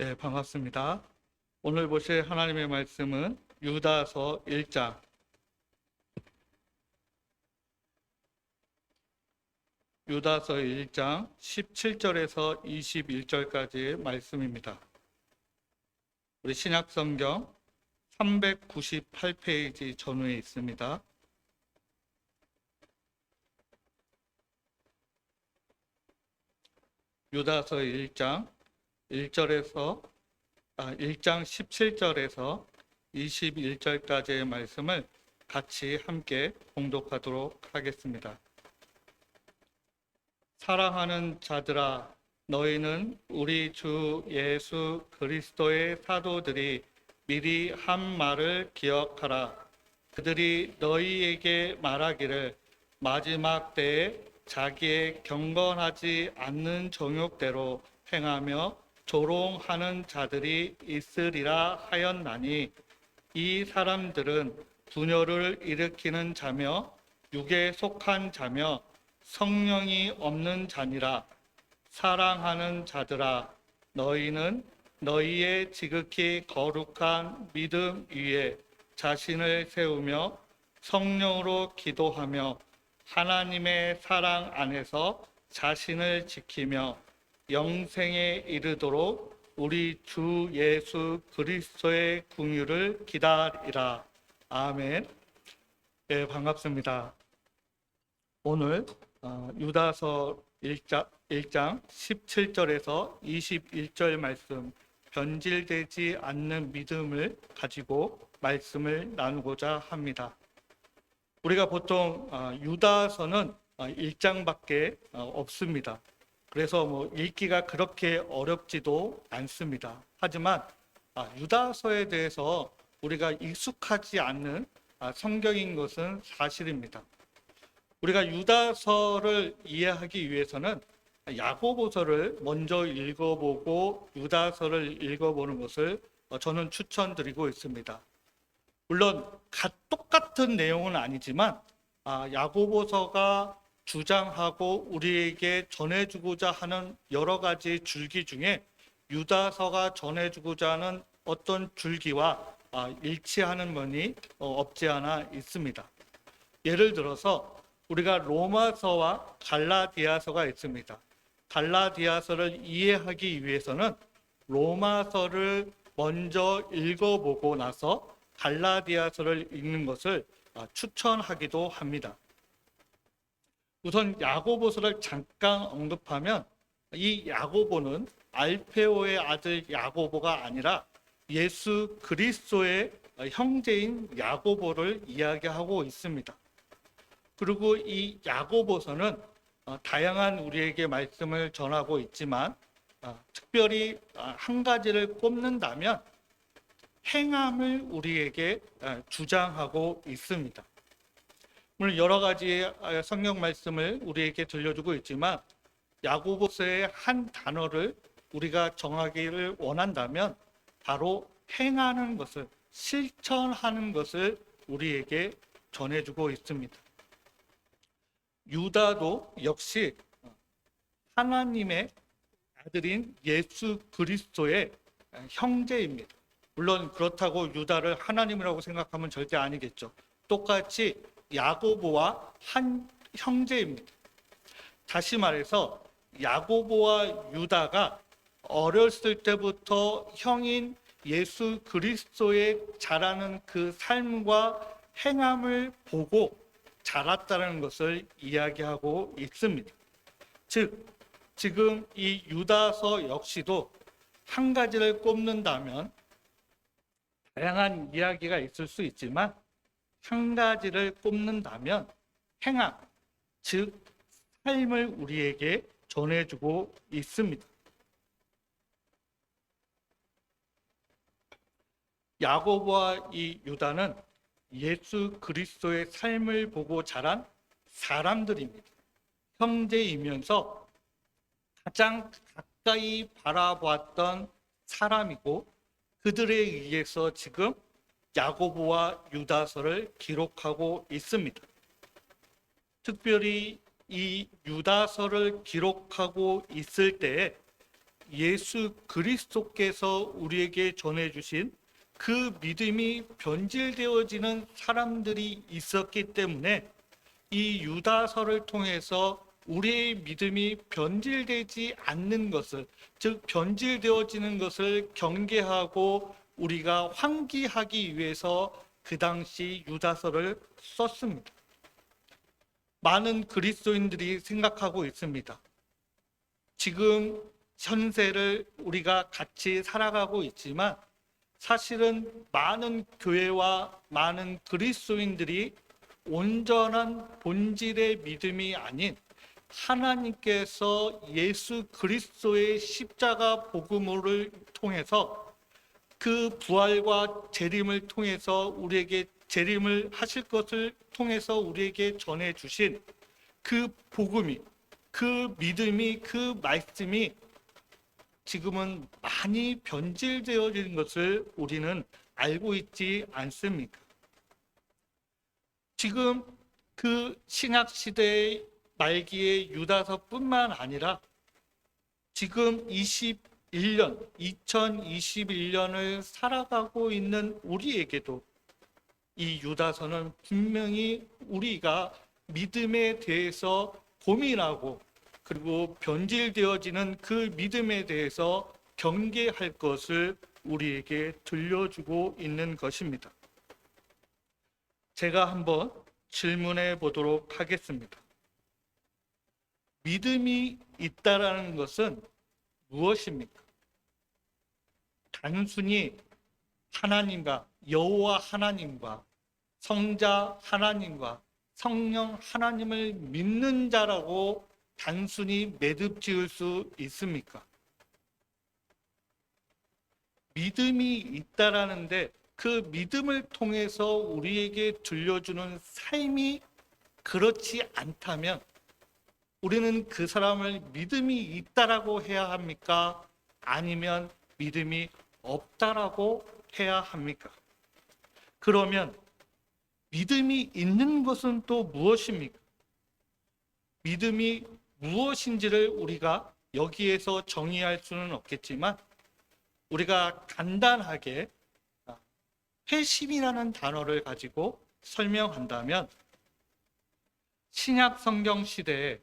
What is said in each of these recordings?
네, 반갑습니다. 오늘 보실 하나님의 말씀은 유다서 1장, 유다서 1장 17절에서 21절까지의 말씀입니다. 우리 신약성경 398페이지 전후에 있습니다. 유다서 1장 1장 17절에서 21절까지의 말씀을 같이 함께 봉독하도록 하겠습니다. 사랑하는 자들아, 너희는 우리 주 예수 그리스도의 사도들이 미리 한 말을 기억하라. 그들이 너희에게 말하기를 마지막 때에 자기의 경건하지 않는 정욕대로 행하며 조롱하는 자들이 있으리라 하였나니, 이 사람들은 분열을 일으키는 자며 육에 속한 자며 성령이 없는 자니라. 사랑하는 자들아, 너희는 너희의 지극히 거룩한 믿음 위에 자신을 세우며 성령으로 기도하며 하나님의 사랑 안에서 자신을 지키며 영생에 이르도록 우리 주 예수 그리스도의 긍휼을 기다리라. 아멘. 네, 반갑습니다. 오늘 유다서 1장 17절에서 21절 말씀, 변질되지 않는 믿음을 가지고 말씀을 나누고자 합니다. 우리가 보통 유다서는 1장밖에 없습니다. 그래서 읽기가 그렇게 어렵지도 않습니다. 하지만 유다서에 대해서 우리가 익숙하지 않는 성경인 것은 사실입니다. 우리가 유다서를 이해하기 위해서는 야고보서를 먼저 읽어보고 유다서를 읽어보는 것을 저는 추천드리고 있습니다. 물론 똑같은 내용은 아니지만 야고보서가 주장하고 우리에게 전해주고자 하는 여러 가지 줄기 중에 유다서가 전해주고자 하는 어떤 줄기와 일치하는 면이 없지 않아 있습니다. 예를 들어서 우리가 로마서와 갈라디아서가 있습니다. 갈라디아서를 이해하기 위해서는 로마서를 먼저 읽어보고 나서 갈라디아서를 읽는 것을 추천하기도 합니다. 우선 야고보서를 잠깐 언급하면, 이 야고보는 알페오의 아들 야고보가 아니라 예수 그리스도의 형제인 야고보를 이야기하고 있습니다. 그리고 이 야고보서는 다양한 우리에게 말씀을 전하고 있지만 특별히 한 가지를 꼽는다면 행함을 우리에게 주장하고 있습니다. 물론 여러 가지 성경 말씀을 우리에게 들려주고 있지만 야고보서의 한 단어를 우리가 정하기를 원한다면 바로 행하는 것을, 실천하는 것을 우리에게 전해주고 있습니다. 유다도 역시 하나님의 아들인 예수 그리스도의 형제입니다. 물론 그렇다고 유다를 하나님이라고 생각하면 절대 아니겠죠. 똑같이 야고보와 한 형제입니다. 다시 말해서 야고보와 유다가 어렸을 때부터 형인 예수 그리스도의 자라는 그 삶과 행함을 보고 자랐다는 것을 이야기하고 있습니다. 즉, 지금 이 유다서 역시도 한 가지를 꼽는다면 다양한 이야기가 있을 수 있지만 한 가지를 꼽는다면 행함, 즉 삶을 우리에게 전해주고 있습니다. 야고보와 이 유다는 예수 그리스도의 삶을 보고 자란 사람들입니다. 형제이면서 가장 가까이 바라보았던 사람이고, 그들에 의해서 지금 야고보와 유다서를 기록하고 있습니다. 특별히 이 유다서를 기록하고 있을 때에 예수 그리스도께서 우리에게 전해주신 그 믿음이 변질되어지는 사람들이 있었기 때문에 이 유다서를 통해서 우리의 믿음이 변질되지 않는 것을, 즉 변질되어지는 것을 경계하고 우리가 환기하기 위해서 그 당시 유다서를 썼습니다. 많은 그리스도인들이 생각하고 있습니다. 지금 현세를 우리가 같이 살아가고 있지만 사실은 많은 교회와 많은 그리스도인들이 온전한 본질의 믿음이 아닌 하나님께서 예수 그리스도의 십자가 복음을 통해서 그 부활과 재림을 통해서 우리에게 재림을 하실 것을 통해서 우리에게 전해주신 그 복음이, 그 믿음이, 그 말씀이 지금은 많이 변질되어진 것을 우리는 알고 있지 않습니까? 지금 그 신약 시대의 말기의 유다서뿐만 아니라 지금 2021년을 살아가고 있는 우리에게도 이 유다서는 분명히 우리가 믿음에 대해서 고민하고 그리고 변질되어지는 그 믿음에 대해서 경계할 것을 우리에게 들려주고 있는 것입니다. 제가 한번 질문해 보도록 하겠습니다. 믿음이 있다라는 것은 무엇입니까? 단순히 하나님과 여호와 하나님과 성자 하나님과 성령 하나님을 믿는 자라고 단순히 매듭 지을 수 있습니까? 믿음이 있다라는데 그 믿음을 통해서 우리에게 들려주는 삶이 그렇지 않다면 우리는 그 사람을 믿음이 있다라고 해야 합니까? 아니면 믿음이 없다라고 해야 합니까? 그러면 믿음이 있는 것은 또 무엇입니까? 믿음이 무엇인지를 우리가 여기에서 정의할 수는 없겠지만 우리가 간단하게 회심이라는 단어를 가지고 설명한다면 신약 성경 시대에,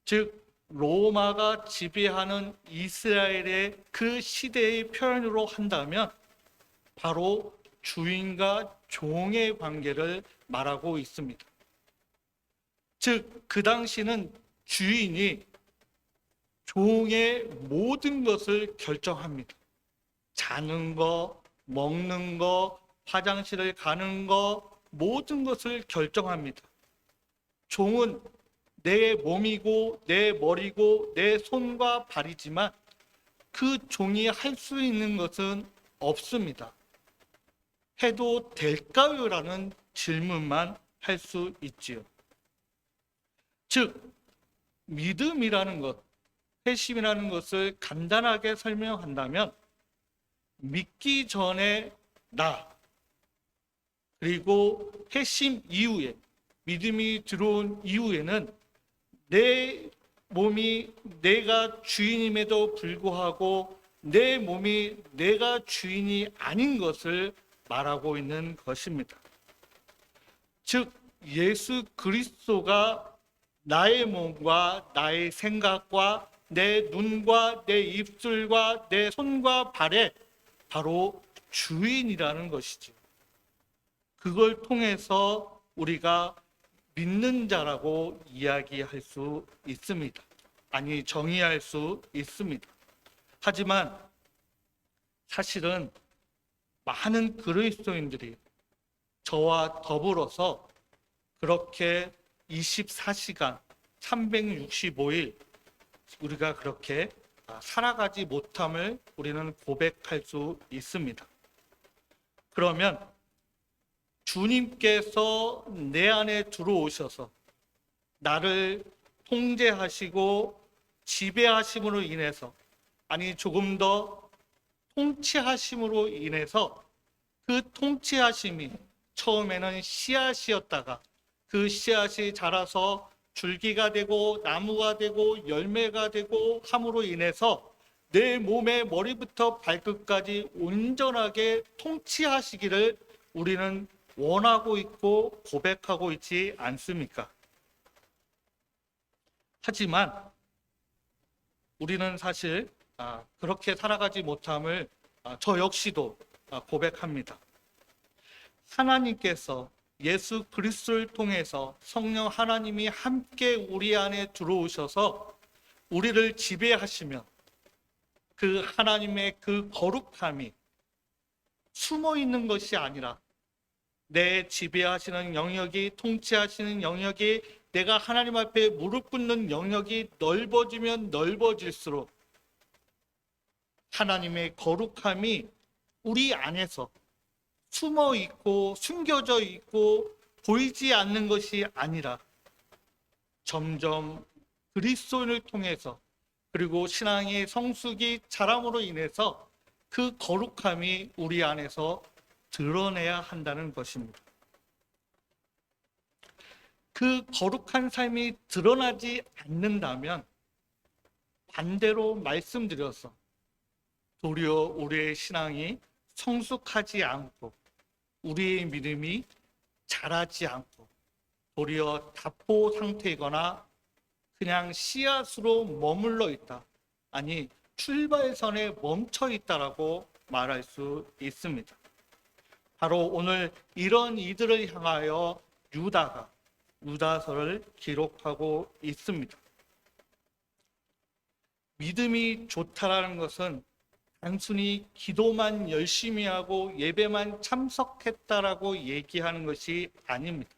즉 로마가 지배하는 이스라엘의 그 시대의 표현으로 한다면 바로 주인과 종의 관계를 말하고 있습니다. 즉 그 당시는 주인이 종의 모든 것을 결정합니다. 자는 거, 먹는 거, 화장실을 가는 거, 모든 것을 결정합니다. 종은 내 몸이고 내 머리고 내 손과 발이지만 그 종이 할 수 있는 것은 없습니다. 해도 될까요? 라는 질문만 할 수 있지요. 즉 믿음이라는 것, 회심이라는 것을 간단하게 설명한다면 믿기 전에 나, 그리고 회심 이후에, 믿음이 들어온 이후에는 내 몸이 내가 주인임에도 불구하고 내 몸이 내가 주인이 아닌 것을 말하고 있는 것입니다. 즉 예수 그리스도가 나의 몸과 나의 생각과 내 눈과 내 입술과 내 손과 발에 바로 주인이라는 것이죠. 그걸 통해서 우리가 믿는 자라고 이야기할 수 있습니다. 아니, 정의할 수 있습니다. 하지만 사실은 많은 그리스도인들이 저와 더불어서 그렇게 24시간 365일 우리가 그렇게 살아가지 못함을 우리는 고백할 수 있습니다. 그러면 주님께서 내 안에 들어오셔서 나를 통제하시고 지배하심으로 인해서, 아니 조금 더 통치하심으로 인해서 그 통치하심이 처음에는 씨앗이었다가 그 씨앗이 자라서 줄기가 되고 나무가 되고 열매가 되고 함으로 인해서 내 몸의 머리부터 발끝까지 온전하게 통치하시기를 우리는 원하고 있고 고백하고 있지 않습니까? 하지만 우리는 사실 그렇게 살아가지 못함을 저 역시도 고백합니다. 하나님께서 예수 그리스도를 통해서 성령 하나님이 함께 우리 안에 들어오셔서 우리를 지배하시면 그 하나님의 그 거룩함이 숨어 있는 것이 아니라 내 지배하시는 영역이, 통치하시는 영역이, 내가 하나님 앞에 무릎 꿇는 영역이 넓어지면 넓어질수록 하나님의 거룩함이 우리 안에서 숨어 있고 숨겨져 있고 보이지 않는 것이 아니라 점점 그리스도를 통해서 그리고 신앙의 성숙이 자람으로 인해서 그 거룩함이 우리 안에서 드러내야 한다는 것입니다. 그 거룩한 삶이 드러나지 않는다면 반대로 말씀드려서 도리어 우리의 신앙이 성숙하지 않고 우리의 믿음이 자라지 않고 도리어 답보 상태이거나 그냥 씨앗으로 머물러 있다. 아니 출발선에 멈춰 있다라고 말할 수 있습니다. 바로 오늘 이런 이들을 향하여 유다가 유다서를 기록하고 있습니다. 믿음이 좋다라는 것은 단순히 기도만 열심히 하고 예배만 참석했다라고 얘기하는 것이 아닙니다.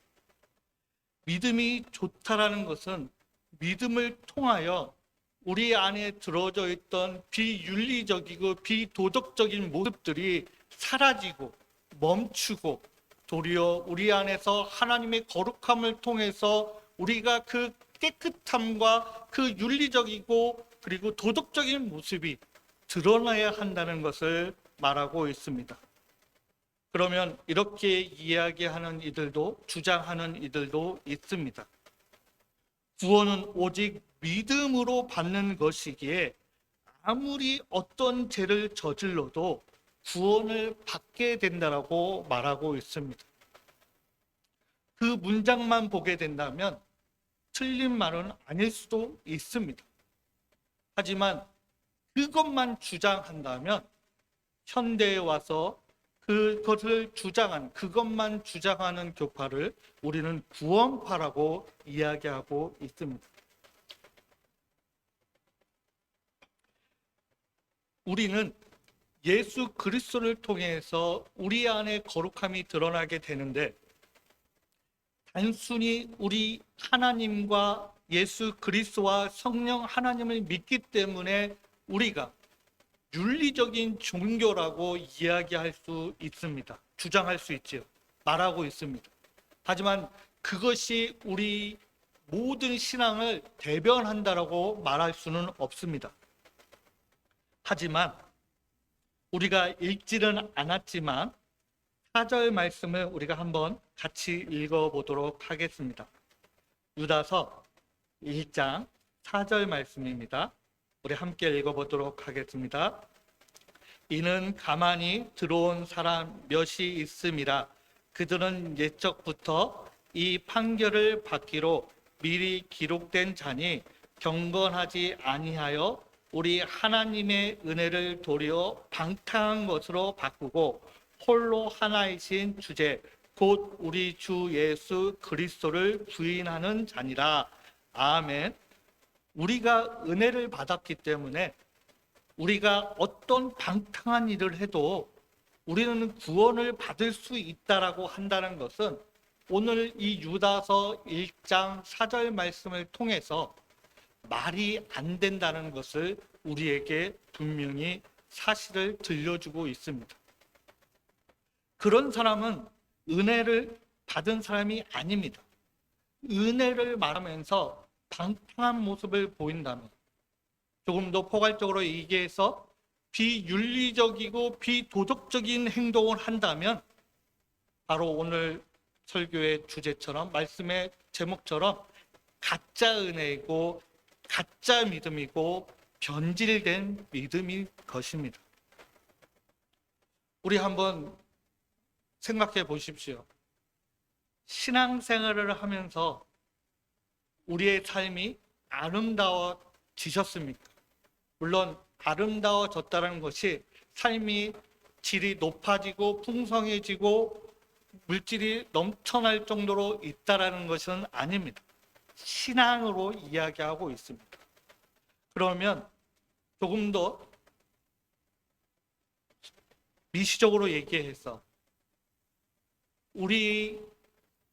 믿음이 좋다라는 것은 믿음을 통하여 우리 안에 들어져 있던 비윤리적이고 비도덕적인 모습들이 사라지고 멈추고 도리어 우리 안에서 하나님의 거룩함을 통해서 우리가 그 깨끗함과 그 윤리적이고 그리고 도덕적인 모습이 드러나야 한다는 것을 말하고 있습니다. 그러면 이렇게 이야기하는 이들도 주장하는 이들도 있습니다. 구원은 오직 믿음으로 받는 것이기에 아무리 어떤 죄를 저질러도 구원을 받게 된다라고 말하고 있습니다. 그 문장만 보게 된다면 틀린 말은 아닐 수도 있습니다. 하지만 그것만 주장한다면 현대에 와서 그것만 주장하는 교파를 우리는 구원파라고 이야기하고 있습니다. 우리는 예수 그리스도를 통해서 우리 안에 거룩함이 드러나게 되는데 단순히 우리 하나님과 예수 그리스도와 성령 하나님을 믿기 때문에 우리가 윤리적인 종교라고 이야기할 수 있습니다. 주장할 수 있지요. 말하고 있습니다. 하지만 그것이 우리 모든 신앙을 대변한다라고 말할 수는 없습니다. 하지만 우리가 읽지는 않았지만 4절 말씀을 우리가 한번 같이 읽어보도록 하겠습니다. 유다서 1장 4절 말씀입니다. 우리 함께 읽어보도록 하겠습니다. 이는 가만히 들어온 사람 몇이 있음이라. 그들은 옛적부터 이 판결을 받기로 미리 기록된 자니 경건하지 아니하여 우리 하나님의 은혜를 도리어 방탕한 것으로 바꾸고 홀로 하나이신 주제 곧 우리 주 예수 그리스도를 부인하는 자니라. 아멘. 우리가 은혜를 받았기 때문에 우리가 어떤 방탕한 일을 해도 우리는 구원을 받을 수 있다라고 한다는 것은 오늘 이 유다서 1장 4절 말씀을 통해서 말이 안 된다는 것을 우리에게 분명히 사실을 들려주고 있습니다. 그런 사람은 은혜를 받은 사람이 아닙니다. 은혜를 말하면서 방탕한 모습을 보인다면, 조금 더 포괄적으로 얘기해서 비윤리적이고 비도덕적인 행동을 한다면 바로 오늘 설교의 주제처럼 말씀의 제목처럼 가짜 은혜이고 가짜 믿음이고 변질된 믿음인 것입니다. 우리 한번 생각해 보십시오. 신앙생활을 하면서 우리의 삶이 아름다워지셨습니까? 물론 아름다워졌다는 것이 삶이 질이 높아지고 풍성해지고 물질이 넘쳐날 정도로 있다라는 것은 아닙니다. 신앙으로 이야기하고 있습니다. 그러면 조금 더 미시적으로 얘기해서 우리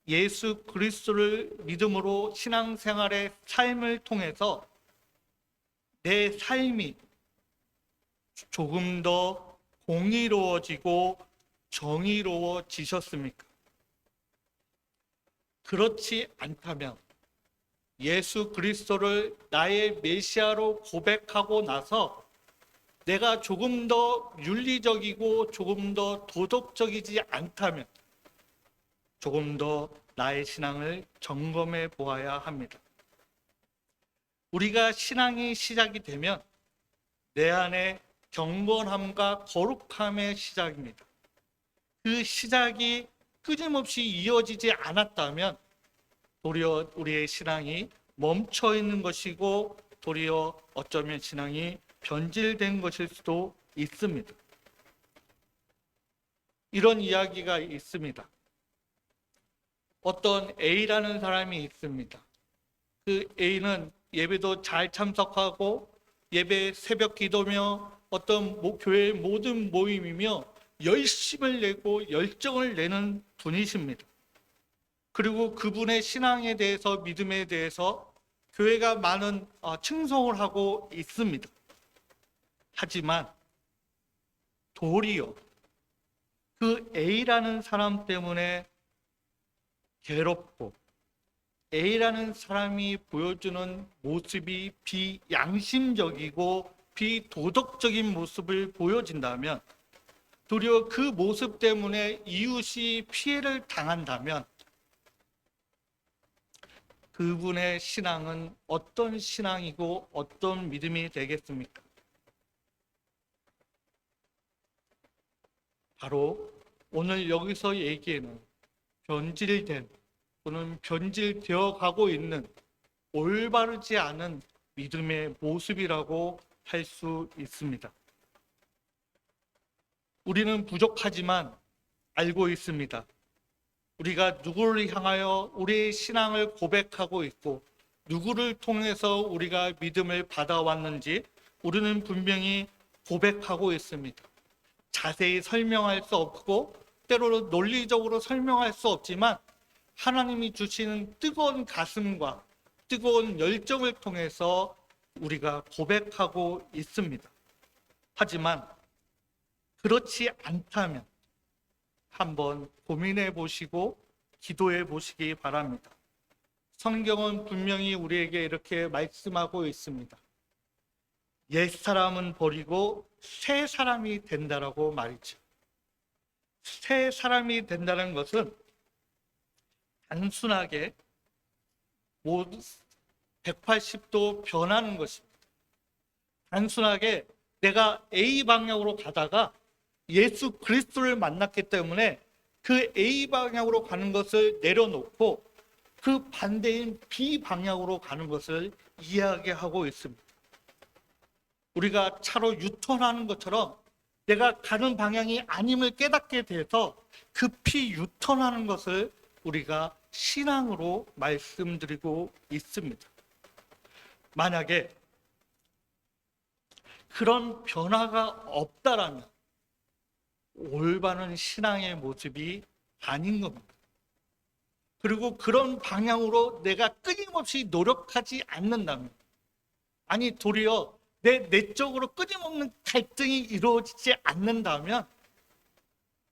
예수 그리스도를 믿음으로 신앙생활의 삶을 통해서 내 삶이 조금 더 공의로워지고 정의로워지셨습니까? 그렇지 않다면 예수 그리스도를 나의 메시아로 고백하고 나서 내가 조금 더 윤리적이고 조금 더 도덕적이지 않다면 조금 더 나의 신앙을 점검해 보아야 합니다. 우리가 신앙이 시작이 되면 내 안에 경건함과 거룩함의 시작입니다. 그 시작이 끊임없이 이어지지 않았다면 도리어 우리의 신앙이 멈춰 있는 것이고 도리어 어쩌면 신앙이 변질된 것일 수도 있습니다. 이런 이야기가 있습니다. 어떤 A라는 사람이 있습니다. 그 A는 예배도 잘 참석하고 예배 새벽 기도며 어떤 교회의 모든 모임이며 열심을 내고 열정을 내는 분이십니다. 그리고 그분의 신앙에 대해서 믿음에 대해서 교회가 많은 칭송을 하고 있습니다. 하지만 도리어 그 A라는 사람 때문에 괴롭고 A라는 사람이 보여주는 모습이 비양심적이고 비도덕적인 모습을 보여진다면 도리어 그 모습 때문에 이웃이 피해를 당한다면 그분의 신앙은 어떤 신앙이고 어떤 믿음이 되겠습니까? 바로 오늘 여기서 얘기하는 변질된 또는 변질되어 가고 있는 올바르지 않은 믿음의 모습이라고 할 수 있습니다. 우리는 부족하지만 알고 있습니다. 우리가 누구를 향하여 우리의 신앙을 고백하고 있고 누구를 통해서 우리가 믿음을 받아왔는지 우리는 분명히 고백하고 있습니다. 자세히 설명할 수 없고 때로는 논리적으로 설명할 수 없지만 하나님이 주시는 뜨거운 가슴과 뜨거운 열정을 통해서 우리가 고백하고 있습니다. 하지만 그렇지 않다면 한번 고민해 보시고 기도해 보시기 바랍니다. 성경은 분명히 우리에게 이렇게 말씀하고 있습니다. 옛사람은 버리고 새 사람이 된다라고 말이죠. 새 사람이 된다는 것은 단순하게 180도 변하는 것입니다. 단순하게 내가 A 방향으로 가다가 예수 그리스도를 만났기 때문에 그 A 방향으로 가는 것을 내려놓고 그 반대인 B 방향으로 가는 것을 이야기하고 있습니다. 우리가 차로 유턴하는 것처럼 내가 가는 방향이 아님을 깨닫게 돼서 급히 유턴하는 것을 우리가 신앙으로 말씀드리고 있습니다. 만약에 그런 변화가 없다라면 올바른 신앙의 모습이 아닌 겁니다. 그리고 그런 방향으로 내가 끊임없이 노력하지 않는다면, 아니 도리어 내 내적으로 끊임없는 갈등이 이루어지지 않는다면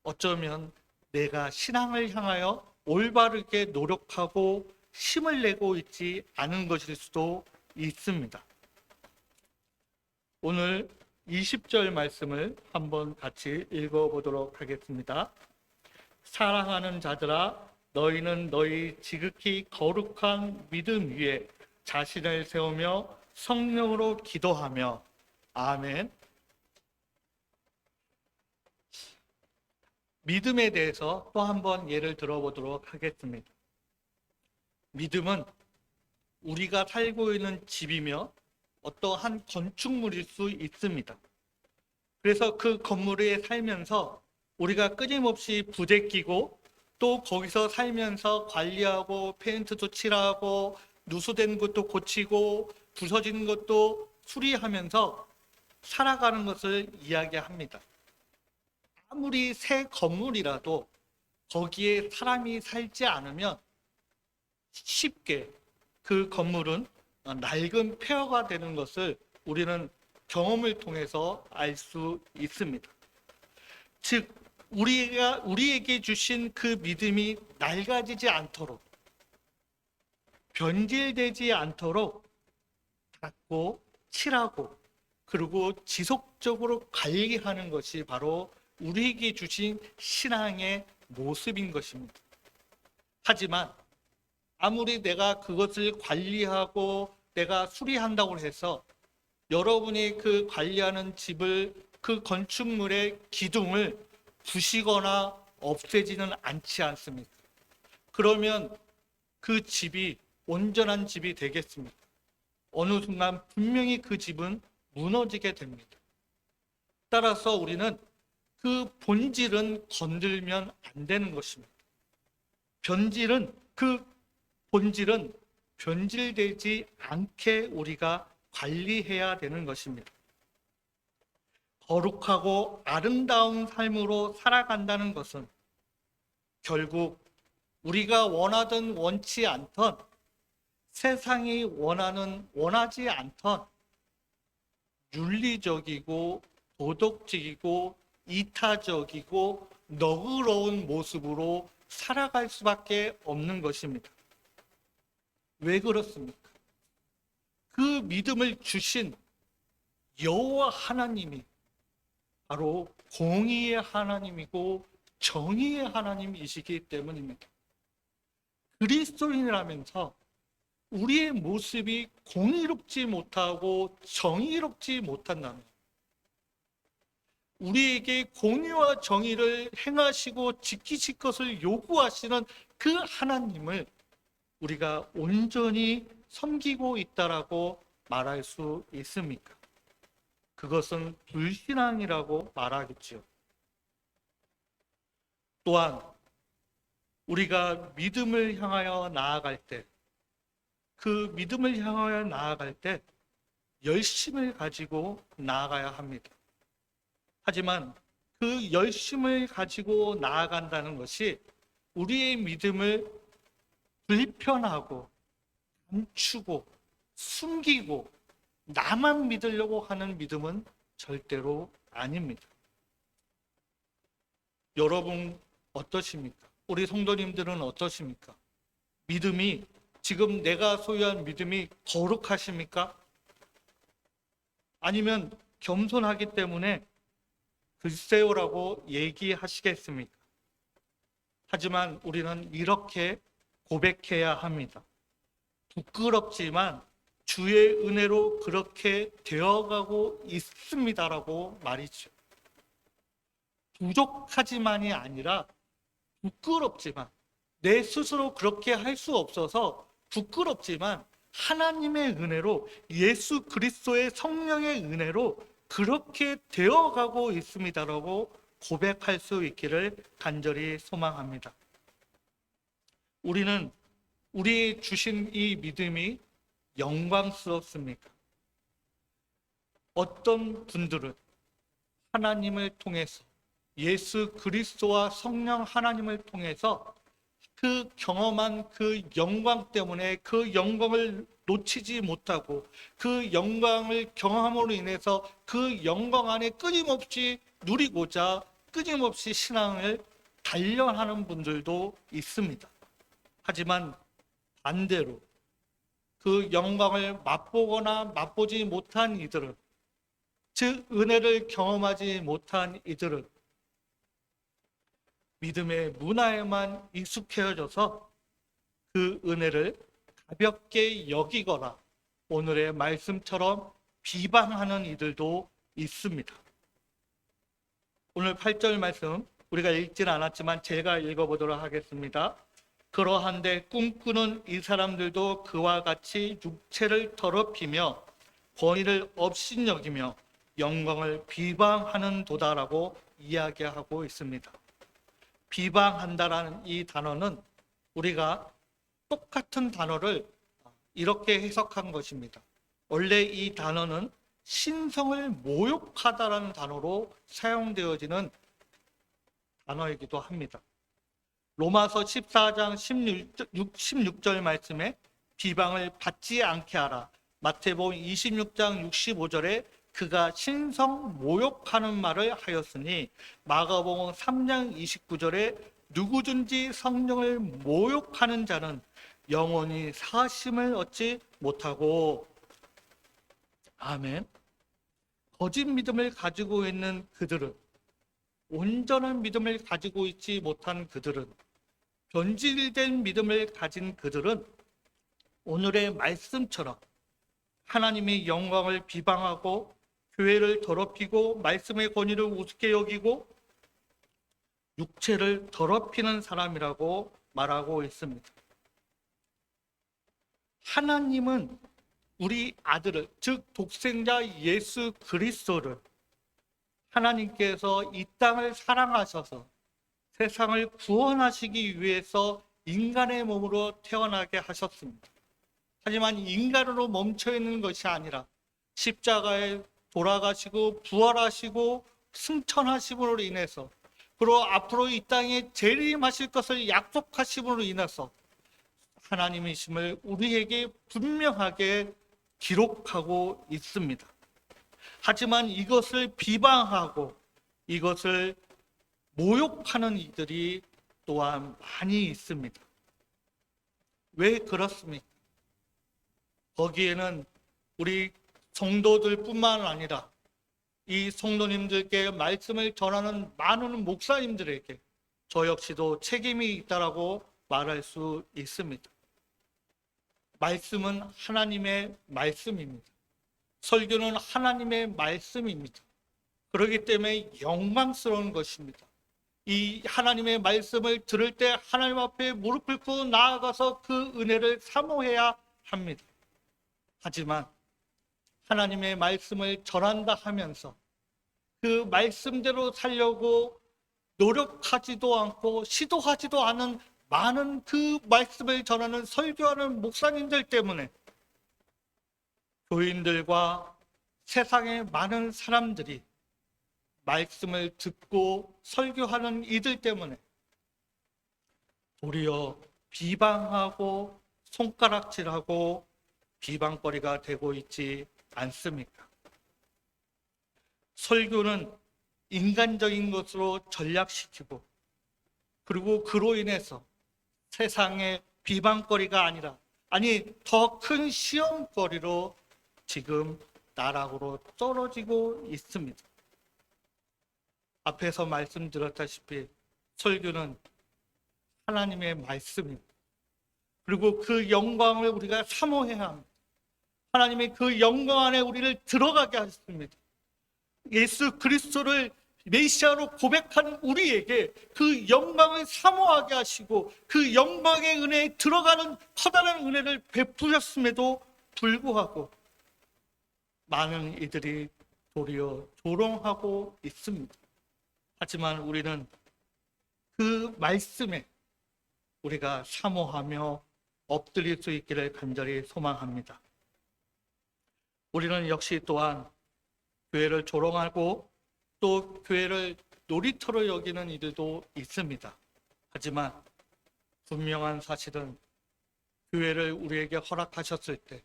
어쩌면 내가 신앙을 향하여 올바르게 노력하고 힘을 내고 있지 않은 것일 수도 있습니다. 오늘 20절 말씀을 한번 같이 읽어보도록 하겠습니다. 사랑하는 자들아, 너희는 너희 지극히 거룩한 믿음 위에 자신을 세우며 성령으로 기도하며 아멘. 믿음에 대해서 또 한 번 예를 들어보도록 하겠습니다. 믿음은 우리가 살고 있는 집이며 어떠한 건축물일 수 있습니다. 그래서 그 건물에 살면서 우리가 끊임없이 부대끼고 또 거기서 살면서 관리하고 페인트도 칠하고 누수된 것도 고치고 부서지는 것도 수리하면서 살아가는 것을 이야기합니다. 아무리 새 건물이라도 거기에 사람이 살지 않으면 쉽게 그 건물은 낡은 폐허가 되는 것을 우리는 경험을 통해서 알 수 있습니다. 즉 우리에게 주신 그 믿음이 낡아지지 않도록, 변질되지 않도록 닦고 칠하고 그리고 지속적으로 관리하는 것이 바로 우리에게 주신 신앙의 모습인 것입니다. 하지만 아무리 내가 그것을 관리하고 내가 수리한다고 해서 여러분이 그 관리하는 집을, 그 건축물의 기둥을 부시거나 없애지는 않지 않습니까? 그러면 그 집이 온전한 집이 되겠습니까? 어느 순간 분명히 그 집은 무너지게 됩니다. 따라서 우리는 그 본질은 건들면 안 되는 것입니다. 그 본질은 변질되지 않게 우리가 관리해야 되는 것입니다. 거룩하고 아름다운 삶으로 살아간다는 것은 결국 우리가 원하든 원치 않던, 세상이 원하지 않던 윤리적이고 도덕적이고 이타적이고 너그러운 모습으로 살아갈 수밖에 없는 것입니다. 왜 그렇습니까? 그 믿음을 주신 여호와 하나님이 바로 공의의 하나님이고 정의의 하나님이시기 때문입니다. 그리스도인이라면서 우리의 모습이 공의롭지 못하고 정의롭지 못한다면, 우리에게 공의와 정의를 행하시고 지키실 것을 요구하시는 그 하나님을 우리가 온전히 섬기고 있다라고 말할 수 있습니까? 그것은 불신앙이라고 말하겠지요. 또한 우리가 믿음을 향하여 나아갈 때, 그 믿음을 향하여 나아갈 때 열심을 가지고 나아가야 합니다. 하지만 그 열심을 가지고 나아간다는 것이 우리의 믿음을 불편하고 감추고 숨기고 나만 믿으려고 하는 믿음은 절대로 아닙니다. 여러분 어떠십니까? 우리 성도님들은 어떠십니까? 믿음이, 지금 내가 소유한 믿음이 거룩하십니까? 아니면 겸손하기 때문에 글쎄요라고 얘기하시겠습니까? 하지만 우리는 이렇게 고백해야 합니다. 부끄럽지만 주의 은혜로 그렇게 되어가고 있습니다라고 말이죠. 부족하지만이 아니라 부끄럽지만, 내 스스로 그렇게 할 수 없어서 부끄럽지만 하나님의 은혜로, 예수 그리스도의 성령의 은혜로 그렇게 되어가고 있습니다라고 고백할 수 있기를 간절히 소망합니다. 우리는 우리 주신 이 믿음이 영광스럽습니까? 어떤 분들은 하나님을 통해서, 예수 그리스도와 성령 하나님을 통해서 그 경험한 그 영광 때문에 그 영광을 놓치지 못하고 그 영광을 경험함으로 인해서 그 영광 안에 끊임없이 누리고자 끊임없이 신앙을 단련하는 분들도 있습니다. 하지만 반대로 그 영광을 맛보거나 맛보지 못한 이들은, 즉 은혜를 경험하지 못한 이들은 믿음의 문화에만 익숙해져서 그 은혜를 가볍게 여기거나 오늘의 말씀처럼 비방하는 이들도 있습니다. 오늘 8절 말씀 우리가 읽지는 않았지만 제가 읽어보도록 하겠습니다. 그러한데 꿈꾸는 이 사람들도 그와 같이 육체를 더럽히며 권위를 업신여기며 영광을 비방하는 도다라고 이야기하고 있습니다. 비방한다라는 이 단어는 우리가 똑같은 단어를 이렇게 해석한 것입니다. 원래 이 단어는 신성을 모욕하다라는 단어로 사용되어지는 단어이기도 합니다. 로마서 14장 16절 말씀에 비방을 받지 않게 하라. 마태복음 26장 65절에 그가 신성 모욕하는 말을 하였으니, 마가복음 3장 29절에 누구든지 성령을 모욕하는 자는 영원히 사심을 얻지 못하고. 아멘. 거짓 믿음을 가지고 있는 그들은, 온전한 믿음을 가지고 있지 못한 그들은, 변질된 믿음을 가진 그들은 오늘의 말씀처럼 하나님의 영광을 비방하고 교회를 더럽히고 말씀의 권위를 우습게 여기고 육체를 더럽히는 사람이라고 말하고 있습니다. 하나님은 우리 아들을, 즉 독생자 예수 그리스도를 하나님께서 이 땅을 사랑하셔서 세상을 구원하시기 위해서 인간의 몸으로 태어나게 하셨습니다. 하지만 인간으로 멈춰 있는 것이 아니라 십자가에 돌아가시고 부활하시고 승천하심으로 인해서, 그리고 앞으로 이 땅에 재림하실 것을 약속하심으로 인해서 하나님이심을 우리에게 분명하게 기록하고 있습니다. 하지만 이것을 비방하고 이것을 모욕하는 이들이 또한 많이 있습니다. 왜 그렇습니까? 거기에는 우리 성도들뿐만 아니라 이 성도님들께 말씀을 전하는 많은 목사님들에게 저 역시도 책임이 있다라고 말할 수 있습니다. 말씀은 하나님의 말씀입니다. 설교는 하나님의 말씀입니다. 그렇기 때문에 영광스러운 것입니다. 이 하나님의 말씀을 들을 때 하나님 앞에 무릎 꿇고 나아가서 그 은혜를 사모해야 합니다. 하지만 하나님의 말씀을 전한다 하면서 그 말씀대로 살려고 노력하지도 않고 시도하지도 않은 많은 그 말씀을 전하는 설교하는 목사님들 때문에 교인들과 세상의 많은 사람들이 말씀을 듣고 설교하는 이들 때문에 도리어 비방하고 손가락질하고 비방거리가 되고 있지 않습니까? 설교는 인간적인 것으로 전락시키고, 그리고 그로 인해서 세상의 비방거리가 아니라, 더 큰 시험거리로 지금 나락으로 떨어지고 있습니다. 앞에서 말씀드렸다시피 설교는 하나님의 말씀입니다. 그리고 그 영광을 우리가 사모해야 합니다. 하나님의 그 영광 안에 우리를 들어가게 하셨습니다. 예수 그리스도를 메시아로 고백하는 우리에게 그 영광을 사모하게 하시고 그 영광의 은혜에 들어가는 커다란 은혜를 베푸셨음에도 불구하고 많은 이들이 도리어 조롱하고 있습니다. 하지만 우리는 그 말씀에 우리가 사모하며 엎드릴 수 있기를 간절히 소망합니다. 우리는 역시 또한 교회를 조롱하고 또 교회를 놀이터로 여기는 이들도 있습니다. 하지만 분명한 사실은 교회를 우리에게 허락하셨을 때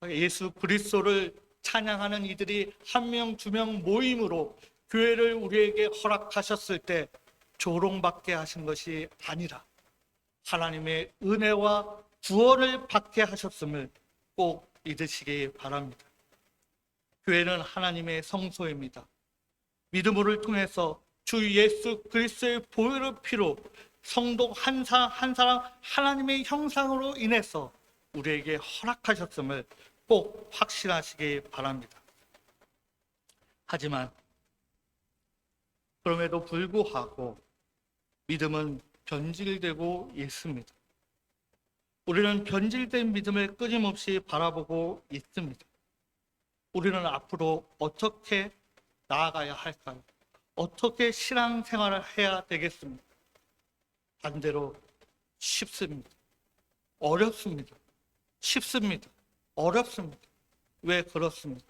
예수 그리스도를 찬양하는 이들이 한 명, 두 명 모임으로 교회를 우리에게 허락하셨을 때 조롱받게 하신 것이 아니라 하나님의 은혜와 구원을 받게 하셨음을 꼭 믿으시기 바랍니다. 교회는 하나님의 성소입니다. 믿음을 통해서 주 예수 그리스도의 보혈의 피로 성도 한 사람 한 사람 하나님의 형상으로 인해서 우리에게 허락하셨음을 꼭 확신하시기 바랍니다. 하지만 그럼에도 불구하고 믿음은 변질되고 있습니다. 우리는 변질된 믿음을 끊임없이 바라보고 있습니다. 우리는 앞으로 어떻게 나아가야 할까요? 어떻게 신앙생활을 해야 되겠습니까? 반대로 쉽습니다. 어렵습니다. 쉽습니다. 어렵습니다. 왜 그렇습니까?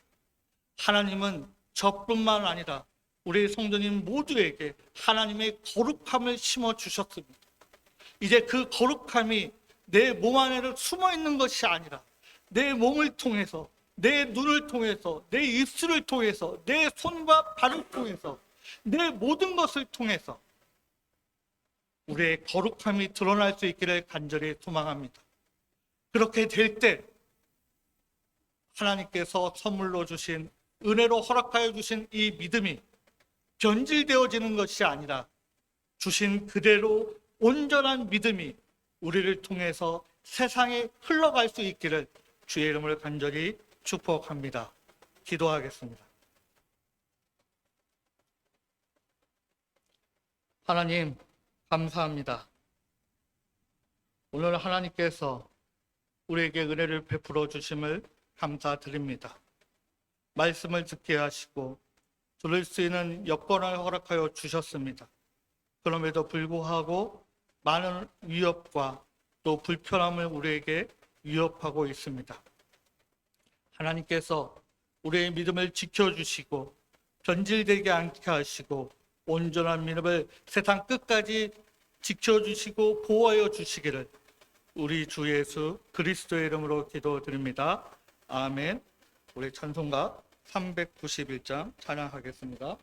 하나님은 저뿐만 아니라 우리 성도님 모두에게 하나님의 거룩함을 심어 주셨습니다. 이제 그 거룩함이 내 몸 안에 숨어 있는 것이 아니라 내 몸을 통해서, 내 눈을 통해서, 내 입술을 통해서, 내 손과 발을 통해서, 내 모든 것을 통해서 우리의 거룩함이 드러날 수 있기를 간절히 소망합니다. 그렇게 될 때 하나님께서 선물로 주신, 은혜로 허락하여 주신 이 믿음이 변질되어지는 것이 아니라 주신 그대로 온전한 믿음이 우리를 통해서 세상에 흘러갈 수 있기를 주의 이름을 간절히 축복합니다. 기도하겠습니다. 하나님, 감사합니다. 오늘 하나님께서 우리에게 은혜를 베풀어 주심을 감사드립니다. 말씀을 듣게 하시고 들을 수 있는 여건을 허락하여 주셨습니다. 그럼에도 불구하고 많은 위협과 또 불편함을 우리에게 위협하고 있습니다. 하나님께서 우리의 믿음을 지켜주시고 변질되지 않게 하시고 온전한 믿음을 세상 끝까지 지켜주시고 보호하여 주시기를 우리 주 예수 그리스도의 이름으로 기도드립니다. 아멘. 우리 찬송가 391장 찬양하겠습니다.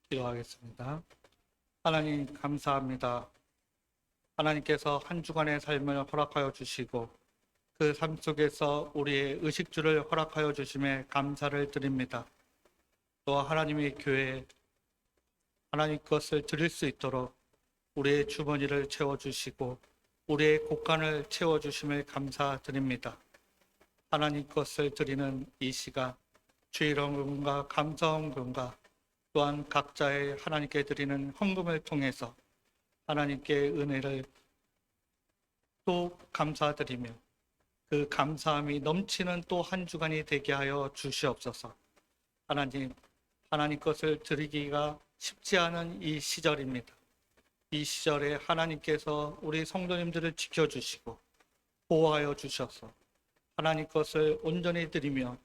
기도하겠습니다. 하나님 감사합니다. 하나님께서 한 주간의 삶을 허락하여 주시고 그 삶 속에서 우리의 의식주를 허락하여 주심에 감사를 드립니다. 또 하나님의 교회에 하나님 것을 드릴 수 있도록 우리의 주머니를 채워주시고 우리의 곳간을 채워주심을 감사드립니다. 하나님 것을 드리는 이 시간 주일헌금과 감사헌금과 또한 각자의 하나님께 드리는 헌금을 통해서 하나님께 은혜를 또 감사드리며 그 감사함이 넘치는 또 한 주간이 되게 하여 주시옵소서. 하나님 것을 드리기가 쉽지 않은 이 시절입니다. 이 시절에 하나님께서 우리 성도님들을 지켜주시고 보호하여 주셔서 하나님 것을 온전히 드리며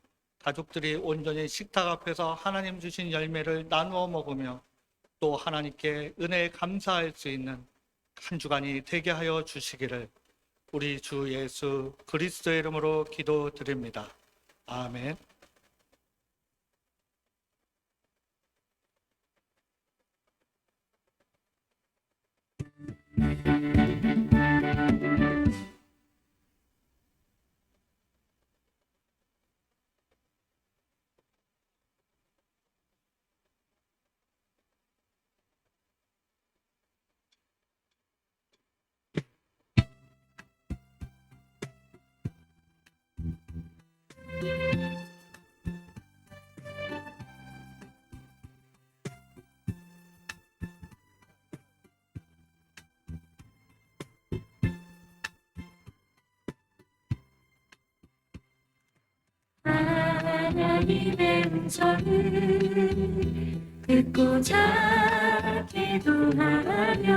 가족들이 온전히 식탁 앞에서 하나님 주신 열매를 나누어 먹으며 또 하나님께 은혜에 감사할 수 있는 한 주간이 되게 하여 주시기를 우리 주 예수 그리스도의 이름으로 기도드립니다. 아멘. 하나님의 음성을 듣고자 기도하며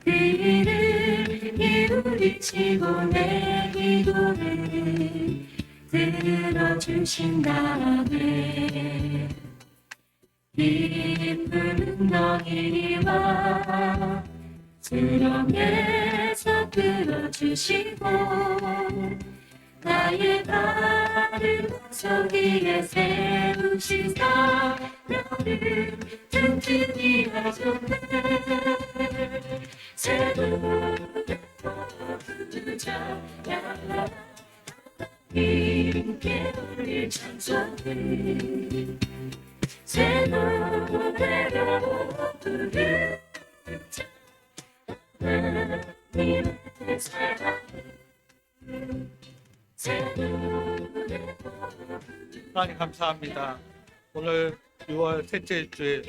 그 이를 이루리치고 내 기도를 들어주신다네. 기쁨은 너희와 수렁에서 들어주시고 나의 발을 저기에 세우시사 너를 튼튼히 하셨네. 새 노래 부르자 함께 올릴 찬송을 새 노래로 부르자 하나님의 사랑을 하나님 감사합니다. 오늘 6월 셋째 일주일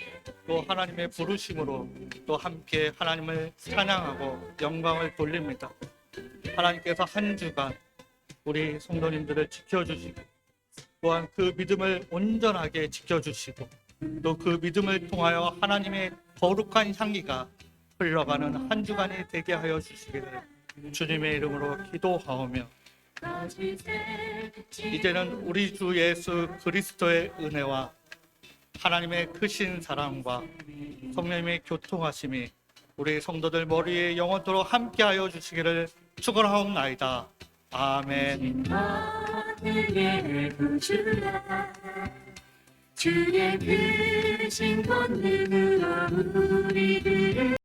또 하나님의 부르심으로 또 함께 하나님을 찬양하고 영광을 돌립니다. 하나님께서 한 주간 우리 성도님들을 지켜주시고 또한 그 믿음을 온전하게 지켜주시고 또 그 믿음을 통하여 하나님의 거룩한 향기가 흘러가는 한 주간이 되게 하여 주시기를 주님의 이름으로 기도하오며 이제는 우리 주 예수 그리스도의 은혜와 하나님의 크신 사랑과 성령님의 교통하심이 우리 성도들 머리에 영원토록 함께하여 주시기를 축원하옵나이다. 아멘. 주의 크신 권능으로 우리들을